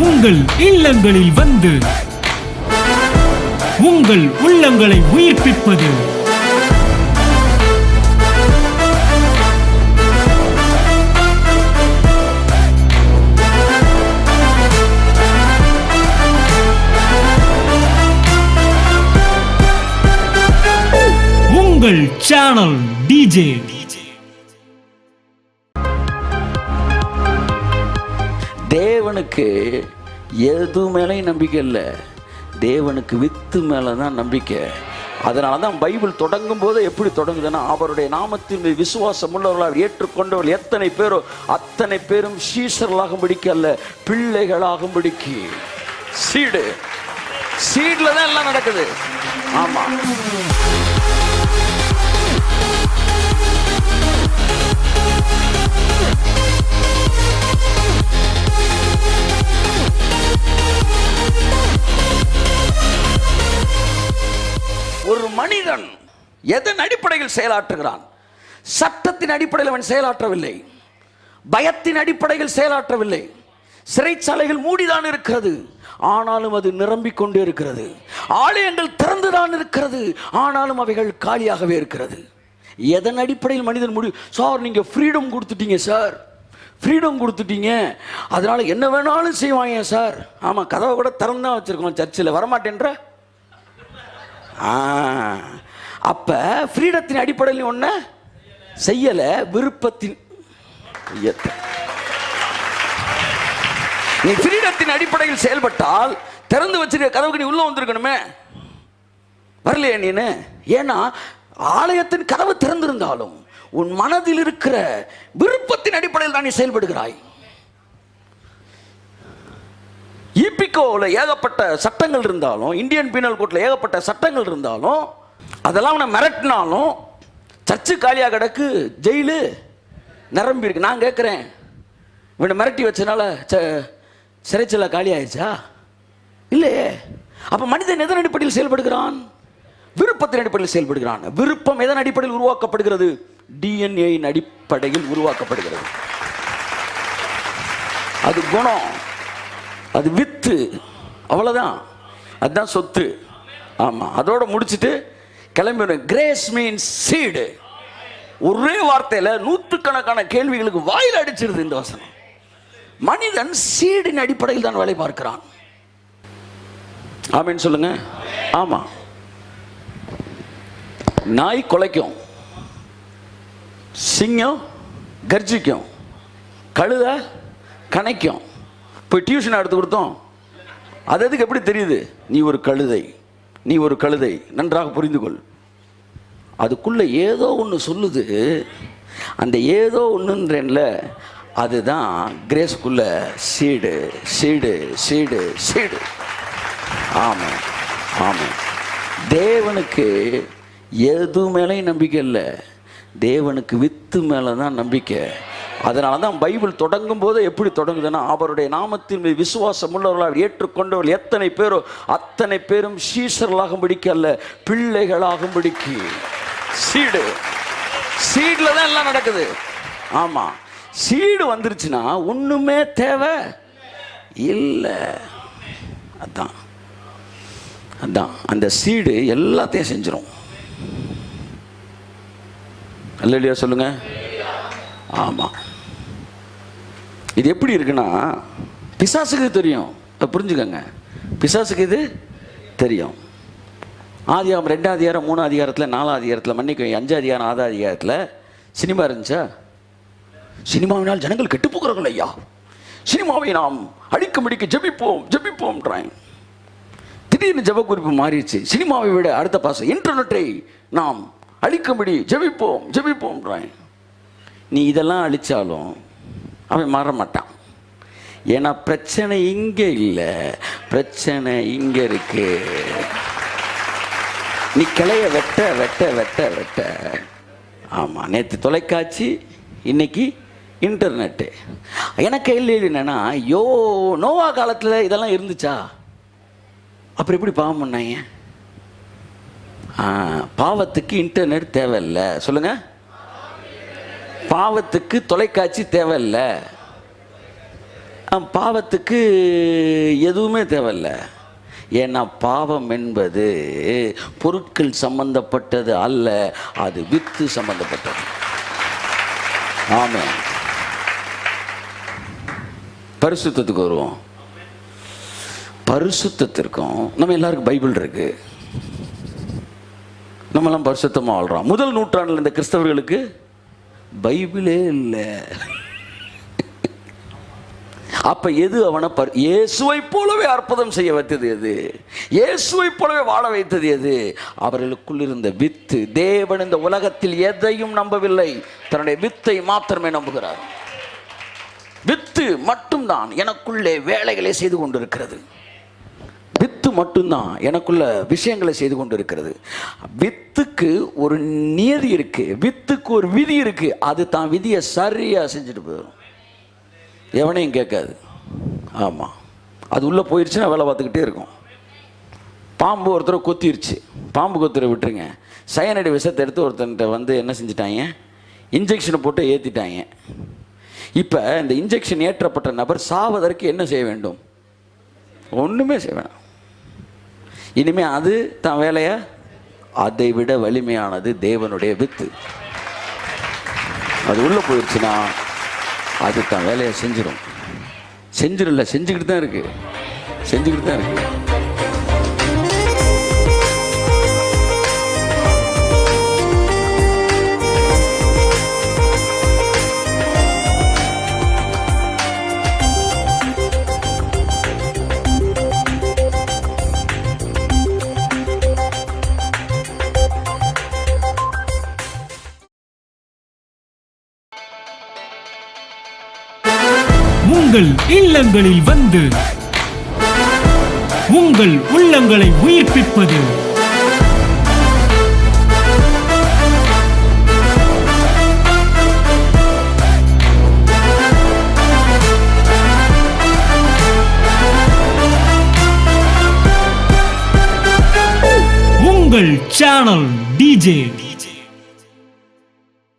உங்கள் இல்லங்களில் வந்து உங்கள் உள்ளங்களை உயிர்ப்பிப்பது உங்கள் சேனல் டிஜே. தேவனுக்கு எது மேலேயும் நம்பிக்கை இல்லை, தேவனுக்கு வித்து மேலே தான் நம்பிக்கை. அதனால தான் பைபிள் தொடங்கும் போது எப்படி தொடங்குதுன்னா, அவருடைய நாமத்தின் மீது விசுவாசம் உள்ளவர்களால் ஏற்றுக்கொண்டவர்கள் எத்தனை பேரோ அத்தனை பேரும் சீஷர்களாகும்படிக்கு அல்ல, பிள்ளைகளாகும்படிக்கு. சீட்ல தான் எல்லாம் நடக்குது. ஆமா, ஒரு மனிதன் எதன் அடிப்படையில் செயலாற்றுகிறான்? சட்டத்தின் அடிப்படையில் அவன் செயலாற்றவில்லை, பயத்தின் அடிப்படையில் செயலாற்றவில்லை. சிறைச்சாலைகள் மூடிதான் இருக்கிறது, ஆனாலும் அது நிரம்பிக் கொண்டே இருக்கிறது. ஆலயங்கள் திறந்துதான் இருக்கிறது, ஆனாலும் அவைகள் காலியாகவே இருக்கிறது. எதன் அடிப்படையில் மனிதன் முடிவு? சார், நீங்க ஃப்ரீடம் கொடுத்துட்டீங்க சார், ஃப்ரீடம் கொடுத்துட்டீங்க, அதனால என்ன வேணாலும் செய்வாங்க சார். ஆமா, கதவை கூட திறந்தா வச்சிருக்கோம், சர்ச்சில் வரமாட்டேன்ற. அப்ப ஃப்ரீடத்தின் அடிப்படையில் ஒன்ன செய்யல, விருப்பத்தின். நீ ஃப்ரீடத்தின் அடிப்படையில் செயல்பட்டால் திறந்து வச்சிருக்க கதவுக்கு நீ உள்ள வந்திருக்கணுமே, வரலையே நீனு. ஏன்னா ஆலயத்தின் கதவு திறந்திருந்தாலும் உன் மனதில் இருக்கிற விருப்பத்தின் அடிப்படையில் தான் நீ செயல்படுகிறாய். ஈபிகோவில் ஏகப்பட்ட சட்டங்கள் இருந்தாலும், இந்தியன் பீனல் கோட்ல ஏகப்பட்ட சட்டங்கள் இருந்தாலும், அதெல்லாம் அவனை மிரட்டினாலும், சர்ச்சு காலியாக கிடக்கு, ஜெயிலு நிரம்பி இருக்கு. நான் கேட்குறேன், இவனை மிரட்டி வச்சனால சிறைச்சல காலி ஆயிடுச்சா? இல்லையே. அப்ப மனிதன் எதன் அடிப்படையில் செயல்படுகிறான்? விருப்பத்தின் அடிப்படையில் செயல்படுகிறான். விருப்பம் எதன் அடிப்படையில் உருவாக்கப்படுகிறது? டிஎன்ஏயின் அடிப்படையில் உருவாக்கப்படுகிறது. அது குணம், அது வித்து, அவ்வளவுதான். அதுதான் சொத்து. ஆமா, அதோட முடிச்சுட்டு கிளம்பிடும். Grace means seed. ஒரே வார்த்தையில நூற்றுக்கணக்கான கேள்விகளுக்கு வாயில் அடிச்சிருது இந்த வசனம். மனிதன் சீடின் அடிப்படையில் தான் வேலை பார்க்கிறான். ஆமீன் சொல்லுங்க. ஆமா, நாய் குலைக்கும், சிங்கம் கர்ஜிக்கும், கழுத கணைக்கும். போய் டியூஷன் எடுத்து கொடுத்தோம், அது எதுக்கு எப்படி தெரியுது? நீ ஒரு கழுதை, நீ ஒரு கழுதை, நன்றாக புரிந்து கொள். அதுக்குள்ள ஏதோ ஒன்று சொல்லுது. அந்த ஏதோ ஒன்றுன்றேன்ல, அதுதான் கிரேஸ்குள்ள சீடு, சீடு, சீடு, சீடு. ஆமாம், ஆமாம். தேவனுக்கு எது மேலேயும் நம்பிக்கை இல்லை, தேவனுக்கு வித்து மேலே தான் நம்பிக்கை. அதனால தான் பைபிள் தொடங்கும் போது எப்படி தொடங்குதுன்னா, அவருடைய நாமத்தின் மீது விசுவாசம் உள்ளவர்களால் ஏற்றுக்கொண்டவர்கள் எத்தனை பேரோ அத்தனை பேரும் சீஷர்களாகும்படிக்கு அல்ல, பிள்ளைகளாகும்படிக்கு. சீட்ல தான் எல்லாம் நடக்குது. ஆமா, சீடு வந்துருச்சுன்னா ஒண்ணுமே தேவை இல்லை. அதான் அதான் அந்த சீடு எல்லாத்தையும் செஞ்சிடும். அல்லேலூயா சொல்லுங்க. ஆமா, இது எப்படி இருக்குன்னா, பிசாசுக்கு தெரியும். புரிஞ்சுக்கங்க, பிசாசுக்கு இது தெரியும். ஆதியாகமம் 2ஆம் அதிகாரம் 3ஆம் அதிகாரத்தில் 4ஆம் அதிகாரத்தில், மன்னிக்கும் 5ஆம் அதிகாரம் 6ஆம் அதிகாரத்தில் சினிமா இருந்துச்சா? சினிமாவினால் ஜனங்கள் கெட்டு போகிறார்கள் ஐயா, சினிமாவை நாம் அடிக்கும்படிக்கு ஜெபிப்போம் ஜெபிப்போம்ன்றான். திடீர்னு ஜெப குறிப்பு மாறிடுச்சு. சினிமாவை விட அடுத்த பாசம், இன்டர்நெட்டை நாம் அழிக்கும்படி ஜெபிப்போம் ஜெபிப்போம்ன்றான். நீ இதெல்லாம் அழிச்சாலும் அவன் மாற மாட்டான். ஏன்னா பிரச்சனை இங்கே இல்லை, பிரச்சனை இங்கே இருக்கு. நீ கிளைய வெட்ட வெட்ட வெட்ட வெட்ட. ஆமாம், நேற்று தொலைக்காட்சி, இன்னைக்கு இன்டர்நெட்டு. எனக்கு கேள்வி என்னன்னா, நோவா காலத்தில் இதெல்லாம் இருந்துச்சா? அப்புறம் எப்படி பாவம் பண்ணாங்க? பாவத்துக்கு இன்டர்நெட் தேவையில்லை. சொல்லுங்க, பாவத்துக்கு தொலைக்காட்சி தேவையில்லை. பாவத்துக்கு எதுவுமே தேவையில்லை. ஏன்னா பாவம் என்பது பொருட்கள் சம்பந்தப்பட்டது அல்ல, அது வித்து சம்பந்தப்பட்டது. ஆமென். பரிசுத்தத்துக்கு வருவோம். பரிசுத்தத்திற்கும் நம்ம எல்லாருக்கும் பைபிள் இருக்கு, நம்மெல்லாம் பரிசுத்தமாக வாழ்கிறோம். முதல் நூற்றாண்டில் இந்த கிறிஸ்தவர்களுக்கு பைபிளே இல்லை. அப்ப எது அவனை இயேசுவை போலவே அற்புதம் செய்ய வைத்தது எது? இயேசுவை போலவே வாழ வைத்தது எது? அவர்களுக்குள் இருந்த வித்து. தேவன் இந்த உலகத்தில் எதையும் நம்பவில்லை, தன்னுடைய வித்தை மாத்திரமே நம்புகிறார். வித்து மட்டும்தான் எனக்குள்ளே வேலைகளை செய்து கொண்டிருக்கிறது. வித்து மட்டும்தான் எனக்குள்ள விஷயங்களை செய்து கொண்டிருக்கிறது. வித்துக்கு ஒரு நியதி இருக்கு, வித்துக்கு ஒரு விதி இருக்கு. அது தான் விதியை சரியா செஞ்சுட்டு போயிடும், எவனையும் கேட்காது. ஆமாம், அது உள்ளே போயிடுச்சுன்னா வேலை பார்த்துக்கிட்டே இருக்கும். பாம்பு ஒருத்தரை கொத்திருச்சு, பாம்பு கொத்துற விட்டுருங்க. சயனடி விஷத்தை எடுத்து ஒருத்தன்ட்ட என்ன செஞ்சிட்டாங்க, இன்ஜெக்ஷனை போட்டு ஏற்றிட்டாங்க. இப்போ இந்த இன்ஜெக்ஷன் ஏற்றப்பட்ட நபர் சாவதற்கு என்ன செய்ய வேண்டும்? ஒன்றுமே செய்ய வேண்டாம். இனிமேல் அது தான் வேலையை, அதை விட வலிமையானது தேவனுடைய வித்து. அது உள்ளே போயிடுச்சுன்னா அது தான் வேலையை செஞ்சிடும். செஞ்சுக்கிட்டு தான் இருக்கு. உங்கள் இல்லங்களில் வந்து உங்கள் உள்ளங்களை உயிர்ப்பிப்பது உங்கள் சேனல் டிஜே.